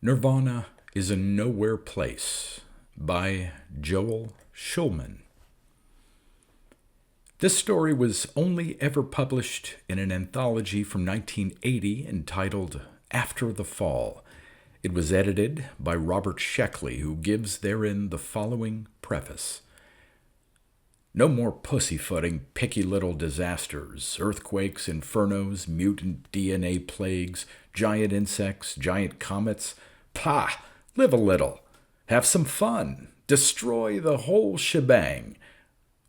NIRVANA is a Nowhere Place by Joel Schulman. This story was only ever published in an anthology from 1980 entitled After the Fall. It was edited by Robert Sheckley, who gives therein the following preface. No more pussyfooting, picky little disasters, earthquakes, infernos, mutant DNA plagues, giant insects, giant comets. Pah! Live a little. Have some fun. Destroy the whole shebang.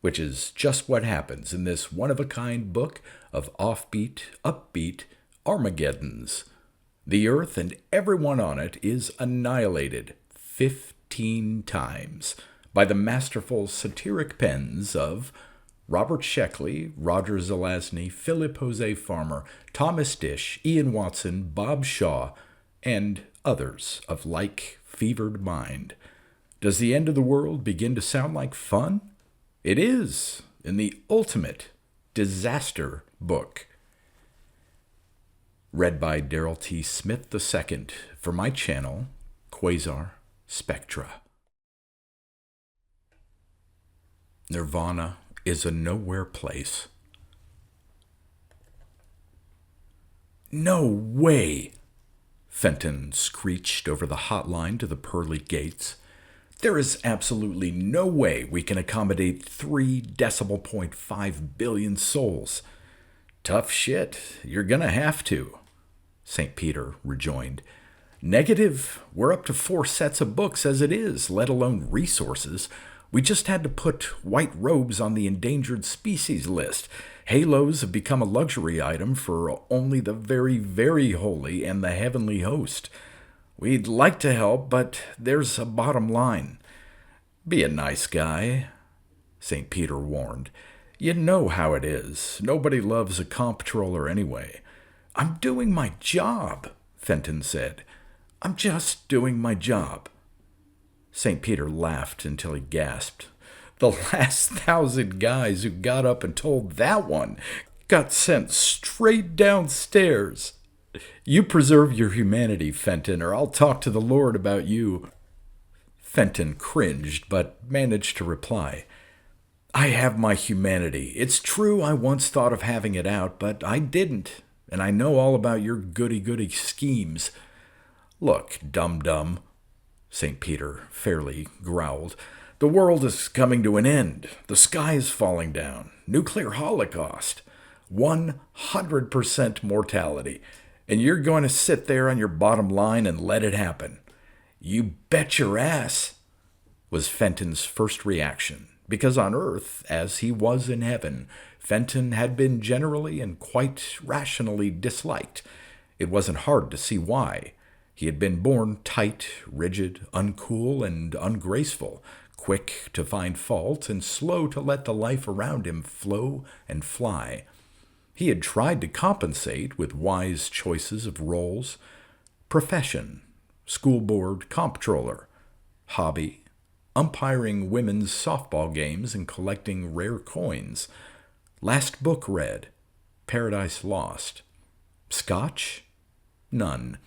Which is just what happens in this one-of-a-kind book of offbeat, upbeat Armageddons. The Earth and everyone on it is annihilated 15 times by the masterful satiric pens of Robert Sheckley, Roger Zelazny, Philip Jose Farmer, Thomas Disch, Ian Watson, Bob Shaw, and others of like fevered mind. Does the end of the world begin to sound like fun? It is, in the ultimate disaster book. Read by Daryl T. Smith II for my channel, Quasar Spectra. NIRVANA is a nowhere place. No way! Fenton screeched over the hotline to the pearly gates. There is absolutely no way we can accommodate 3.5 billion souls. Tough shit. You're gonna have to, St. Peter rejoined. Negative. We're up to 4 sets of books as it is, let alone resources. We just had to put white robes on the endangered species list. Halos have become a luxury item for only the very, very holy and the heavenly host. We'd like to help, but there's a bottom line. Be a nice guy, St. Peter warned. You know how it is. Nobody loves a comptroller anyway. I'm doing my job, Fenton said. I'm just doing my job. St. Peter laughed until he gasped. The last 1,000 guys who got up and told that one got sent straight downstairs. You preserve your humanity, Fenton, or I'll talk to the Lord about you. Fenton cringed, but managed to reply. I have my humanity. It's true I once thought of having it out, but I didn't, and I know all about your goody-goody schemes. Look, dum-dum, St. Peter fairly growled. The world is coming to an end. The sky is falling down. Nuclear holocaust. 100% mortality. And you're going to sit there on your bottom line and let it happen. You bet your ass, was Fenton's first reaction, because on Earth, as he was in heaven, Fenton had been generally and quite rationally disliked. It wasn't hard to see why. He had been born tight, rigid, uncool, and ungraceful, quick to find fault and slow to let the life around him flow and fly. He had tried to compensate with wise choices of roles. Profession, school board comptroller. Hobby, umpiring women's softball games and collecting rare coins. Last book read, Paradise Lost. Scotch? None.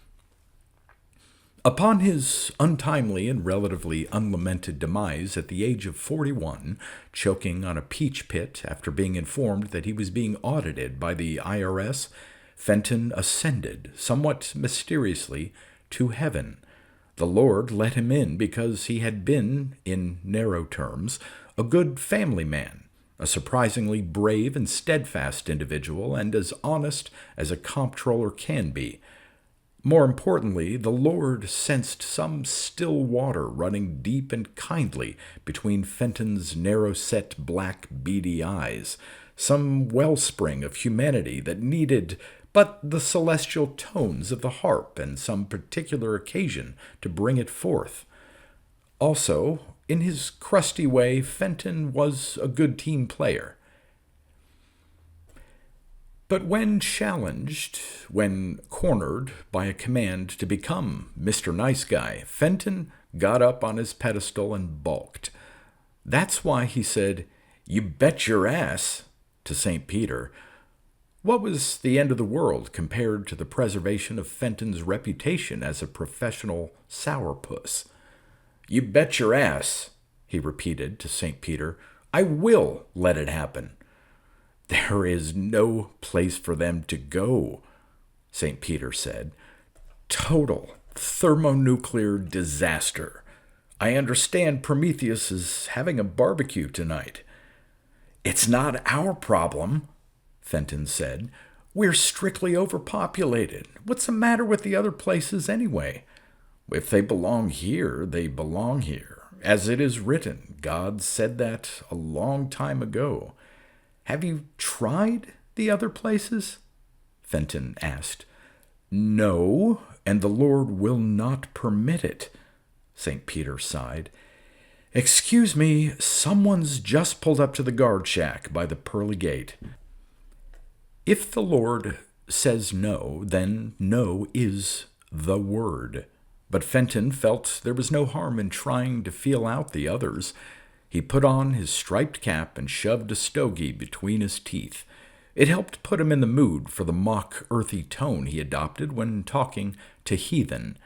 Upon his untimely and relatively unlamented demise at the age of 41, choking on a peach pit after being informed that he was being audited by the IRS, Fenton ascended, somewhat mysteriously, to heaven. The Lord let him in because he had been, in narrow terms, a good family man, a surprisingly brave and steadfast individual, and as honest as a comptroller can be. More importantly, the Lord sensed some still water running deep and kindly between Fenton's narrow-set black beady eyes, some wellspring of humanity that needed but the celestial tones of the harp and some particular occasion to bring it forth. Also, in his crusty way, Fenton was a good team player. But when challenged, when cornered by a command to become Mr. Nice Guy, Fenton got up on his pedestal and balked. That's why he said, "You bet your ass," to St. Peter. What was the end of the world compared to the preservation of Fenton's reputation as a professional sourpuss? "You bet your ass," he repeated to St. Peter. "I will let it happen." "There is no place for them to go," St. Peter said. "Total thermonuclear disaster. I understand Prometheus is having a barbecue tonight." "It's not our problem," Fenton said. "We're strictly overpopulated. What's the matter with the other places anyway? If they belong here, they belong here. As it is written, God said that a long time ago. Have you tried the other places?" Fenton asked. "No, and the Lord will not permit it," St. Peter sighed. "Excuse me, someone's just pulled up to the guard shack by the pearly gate." If the Lord says no, then no is the word. But Fenton felt there was no harm in trying to feel out the others. He put on his striped cap and shoved a stogie between his teeth. It helped put him in the mood for the mock earthy tone he adopted when talking to heathen.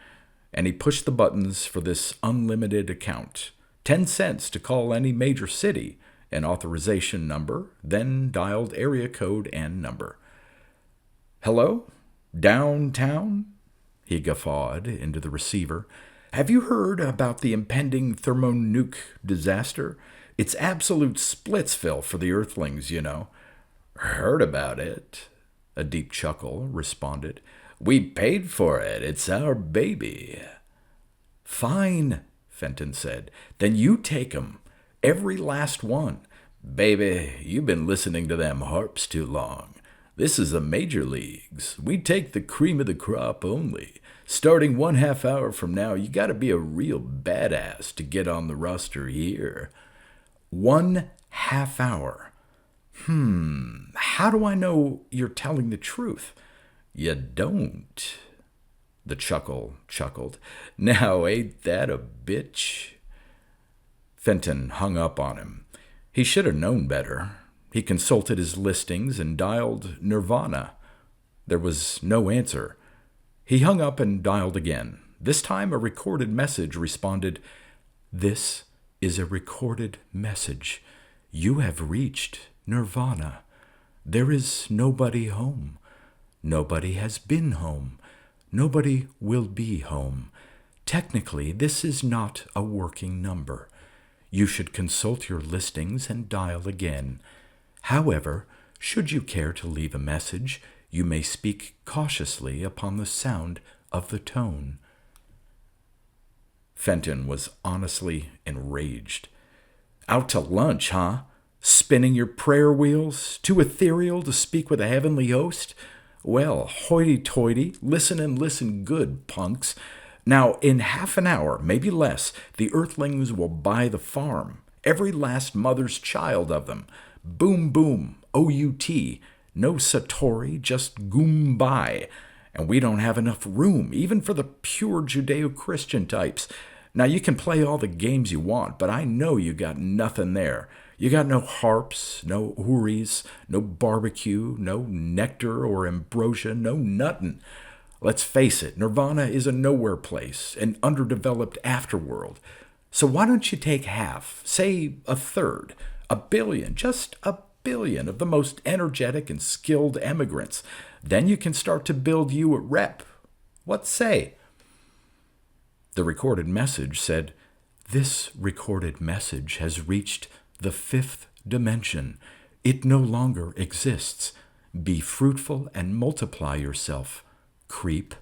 And he pushed the buttons for this unlimited account. 10 cents to call any major city, an authorization number, then dialed area code and number. "Hello? Downtown?" he guffawed into the receiver. "Have you heard about the impending thermonuke disaster? It's absolute splitsville for the Earthlings, you know." "Heard about it," a deep chuckle responded. "We paid for it. It's our baby." "Fine," Fenton said. "Then you take 'em. Every last one. Baby, you've been listening to them harps too long. This is the major leagues. We take the cream of the crop only. Starting 1/2 hour from now, you gotta be a real badass to get on the roster here." 1/2 hour. How do I know you're telling the truth? "You don't." The chuckle chuckled. "Now, ain't that a bitch?" Fenton hung up on him. He should have known better. He consulted his listings and dialed NIRVANA. There was no answer. He hung up and dialed again. This time a recorded message responded. "This is a recorded message. You have reached NIRVANA. There is nobody home. Nobody has been home. Nobody will be home. Technically, this is not a working number. You should consult your listings and dial again. However, should you care to leave a message, you may speak cautiously upon the sound of the tone." Fenton was honestly enraged. "Out to lunch, huh? Spinning your prayer wheels? Too ethereal to speak with a heavenly host? Well, hoity-toity, listen and listen good, punks. Now, in half an hour, maybe less, the Earthlings will buy the farm. Every last mother's child of them. Boom, boom, O-U-T. No Satori, just goom-by. And we don't have enough room, even for the pure Judeo-Christian types. Now, you can play all the games you want, but I know you got nothing there. You got no harps, no houris, no barbecue, no nectar or ambrosia, no nuttin'. Let's face it, Nirvana is a nowhere place, an underdeveloped afterworld. So why don't you take half, say a third, 1 billion, just 1 billion of the most energetic and skilled emigrants. Then you can start to build you a rep. What say?" The recorded message said, "This recorded message has reached the 5th dimension. It no longer exists. Be fruitful and multiply yourself, creep."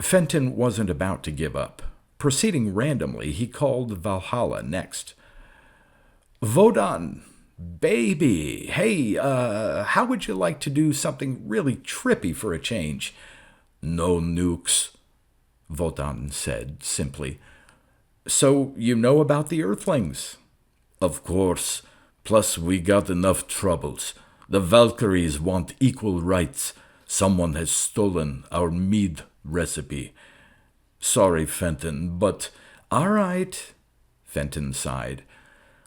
Fenton wasn't about to give up. Proceeding randomly, he called Valhalla next. "Vodan, baby, hey, how would you like to do something really trippy for a change?" "No nukes," Vodan said simply. "So you know about the Earthlings?" "Of course. Plus we got enough troubles. The Valkyries want equal rights. Someone has stolen our mead recipe. Sorry, Fenton, but..." "All right," Fenton sighed.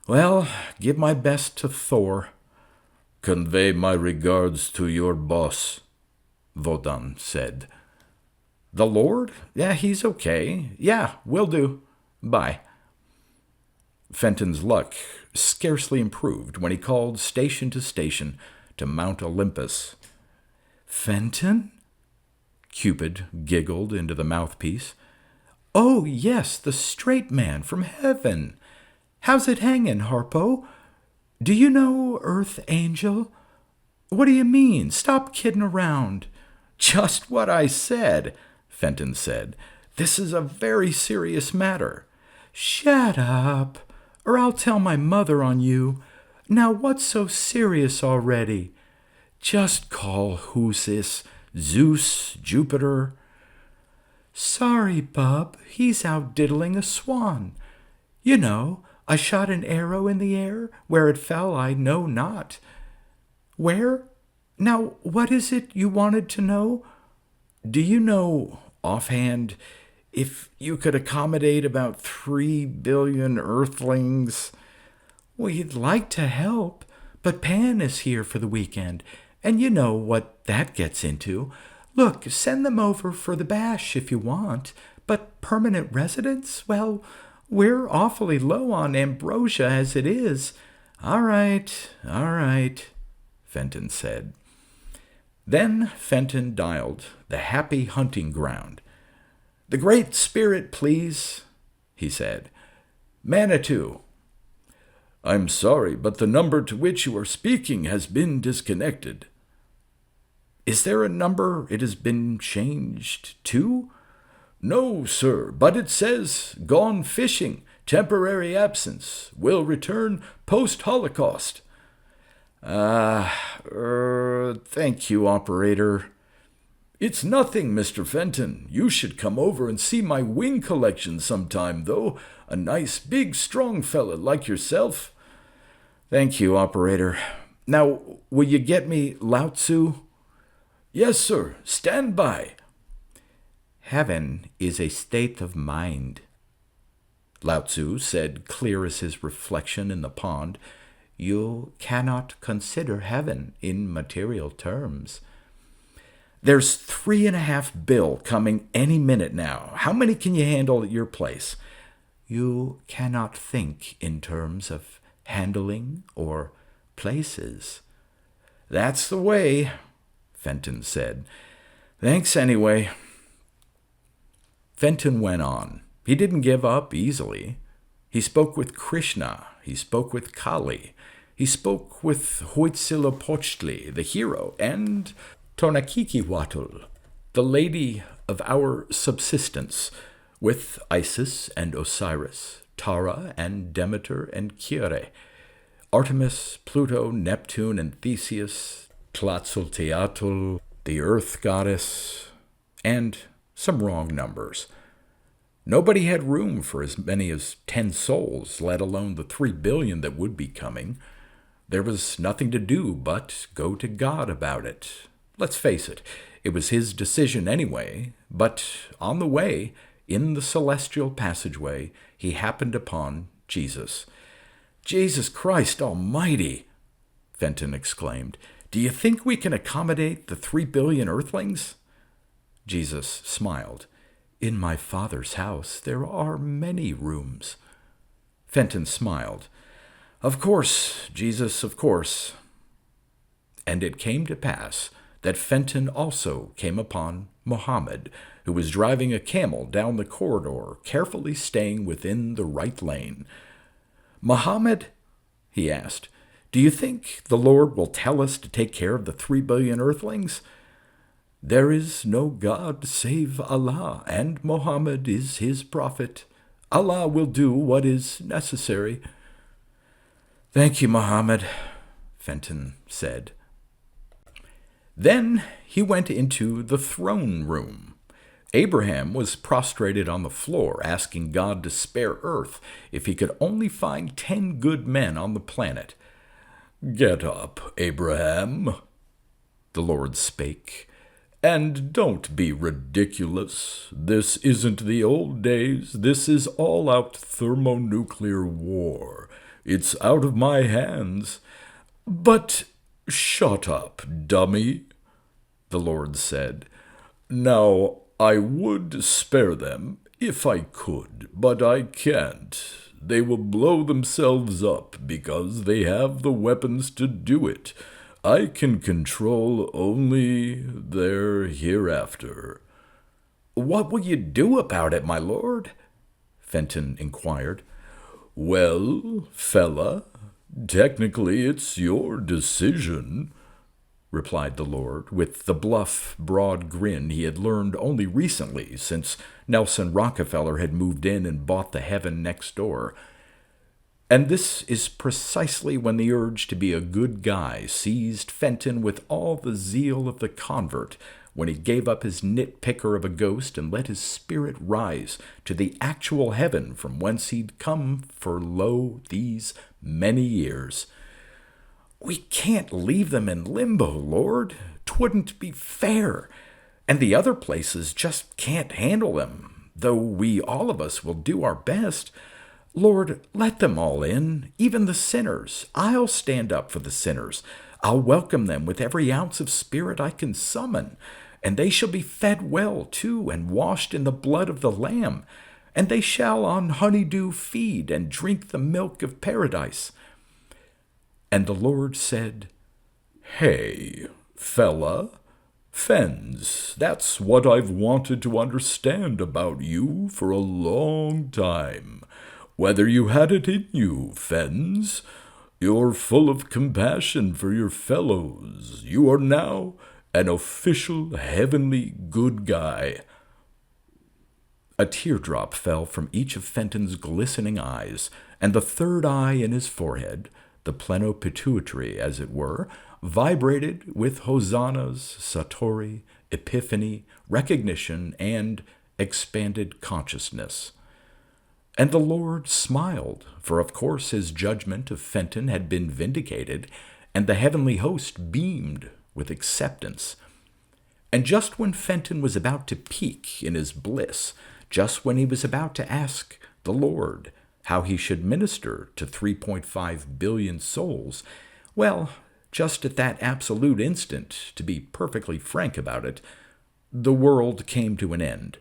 "Well, give my best to Thor." Convey my regards to your boss, Wodan said. The Lord? Yeah, he's okay. Yeah, will do. Bye. Fenton's luck scarcely improved when he called station to station to Mount Olympus. Fenton? Cupid giggled into the mouthpiece. Oh, yes, the straight man from heaven. How's it hangin', Harpo? Do you know Earth Angel? What do you mean? Stop kidding around. Just what I said, Fenton said. This is a very serious matter. Shut up, or I'll tell my mother on you. Now what's so serious already? Just call Husis, Zeus, Jupiter. Sorry, bub, he's out diddling a swan. You know, I shot an arrow in the air, where it fell I know not. Where? Now, what is it you wanted to know? Do you know, offhand, if you could accommodate about 3 billion Earthlings? We'd like to help, but Pan is here for the weekend, and you know what that gets into. Look, send them over for the bash if you want, but permanent residence? Well, we're awfully low on ambrosia as it is. All right, Fenton said. Then Fenton dialed the Happy Hunting Ground. The Great Spirit, please, he said. Manitou. I'm sorry, but the number to which you are speaking has been disconnected. Is there a number it has been changed to? No, sir, but it says, gone fishing, temporary absence, will return post-Holocaust. Thank you, operator. It's nothing, Mr. Fenton. You should come over and see my wing collection sometime, though. A nice, big, strong fella like yourself. Thank you, operator. Now, will you get me Lao Tzu? Yes, sir. Stand by. Heaven is a state of mind. Lao Tzu said, clear as his reflection in the pond, you cannot consider heaven in material terms. There's 3.5 bill coming any minute now. How many can you handle at your place? You cannot think in terms of handling or places. That's the way, Fenton said. Thanks anyway. Fenton went on. He didn't give up easily. He spoke with Krishna. He spoke with Kali. He spoke with Huitzilopochtli, the hero, and Tonakikiwatl, the lady of our subsistence, with Isis and Osiris, Tara and Demeter and Kyre, Artemis, Pluto, Neptune and Theseus, Tlatzolteotl, the earth goddess, and some wrong numbers. Nobody had room for as many as 10 souls, let alone the 3 billion that would be coming. There was nothing to do but go to God about it. Let's face it was his decision anyway, but on the way, in the celestial passageway, he happened upon Jesus. Jesus Christ Almighty, Fenton exclaimed. Do you think we can accommodate the 3 billion Earthlings? Jesus smiled. In my Father's house there are many rooms. Fenton smiled. Of course, Jesus, of course. And it came to pass that Fenton also came upon Mohammed, who was driving a camel down the corridor, carefully staying within the right lane. Mohammed, he asked, do you think the Lord will tell us to take care of the 3 billion Earthlings? There is no God save Allah, and Mohammed is his prophet. Allah will do what is necessary. Thank you, Mohammed, Fenton said. Then he went into the throne room. Abraham was prostrated on the floor, asking God to spare Earth if he could only find 10 good men on the planet. Get up, Abraham, the Lord spake, and don't be ridiculous. This isn't the old days. This is all-out thermonuclear war. It's out of my hands. But, "Shut up, dummy," the Lord said. "Now, I would spare them if I could, but I can't. They will blow themselves up because they have the weapons to do it. I can control only their hereafter." "What will you do about it, my lord?" Fenton inquired. "Well, fella, technically it's your decision," replied the Lord, with the bluff, broad grin he had learned only recently since Nelson Rockefeller had moved in and bought the heaven next door. And this is precisely when the urge to be a good guy seized Fenton with all the zeal of the convert, when he gave up his nitpicker of a ghost and let his spirit rise to the actual heaven from whence he'd come for lo these many years. "We can't leave them in limbo, Lord. 'Twouldn't be fair. And the other places just can't handle them, though we all of us will do our best. Lord, let them all in, even the sinners. I'll stand up for the sinners. I'll welcome them with every ounce of spirit I can summon. And they shall be fed well, too, and washed in the blood of the Lamb. And they shall on honeydew feed and drink the milk of paradise." And the Lord said, "Hey, fella, Fens, that's what I've wanted to understand about you for a long time. Whether you had it in you, Fens. You're full of compassion for your fellows. You are now an official heavenly good guy." A teardrop fell from each of Fenton's glistening eyes, and the third eye in his forehead, the plenopituitary as it were, vibrated with hosannas, satori, epiphany, recognition, and expanded consciousness. And the Lord smiled, for of course his judgment of Fenton had been vindicated, and the heavenly host beamed with acceptance. And just when Fenton was about to peak in his bliss, just when he was about to ask the Lord how he should minister to 3.5 billion souls, well, just at that absolute instant, to be perfectly frank about it, the world came to an end,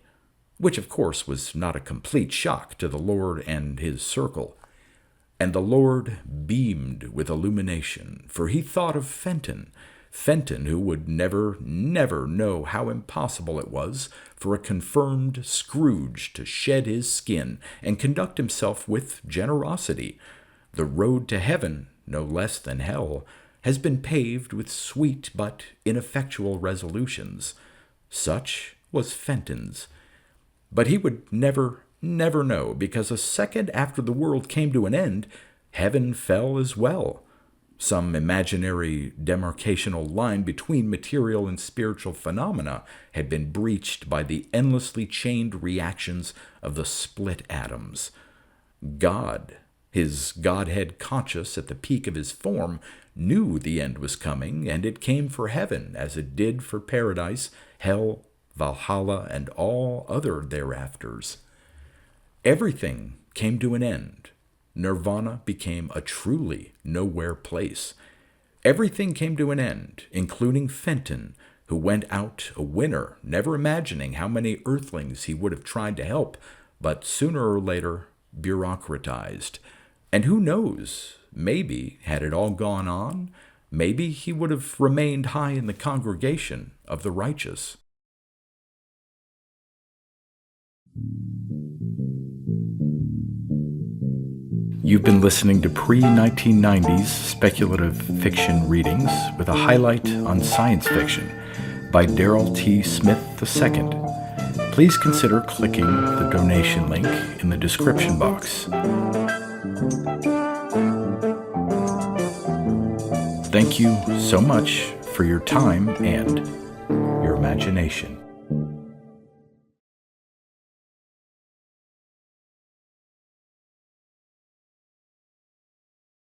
which of course was not a complete shock to the Lord and his circle. And the Lord beamed with illumination, for he thought of Fenton who would never know how impossible it was for a confirmed Scrooge to shed his skin and conduct himself with generosity. The road to heaven, no less than hell, has been paved with sweet but ineffectual resolutions. Such was Fenton's. But he would never know, because a second after the world came to an end, heaven fell as well. Some imaginary demarcational line between material and spiritual phenomena had been breached by the endlessly chained reactions of the split atoms. God, his Godhead conscious at the peak of his form, knew the end was coming, and it came for heaven as it did for paradise, hell, Valhalla, and all other thereafters. Everything came to an end. Nirvana became a truly nowhere place. Everything came to an end, including Fenton, who went out a winner, never imagining how many earthlings he would have tried to help, but sooner or later bureaucratized. And who knows, maybe, had it all gone on, maybe he would have remained high in the congregation of the righteous. You've been listening to pre-1990s speculative fiction readings with a highlight on science fiction by Darrell T. Smith II. Please consider clicking the donation link in the description box. Thank you so much for your time and your imagination.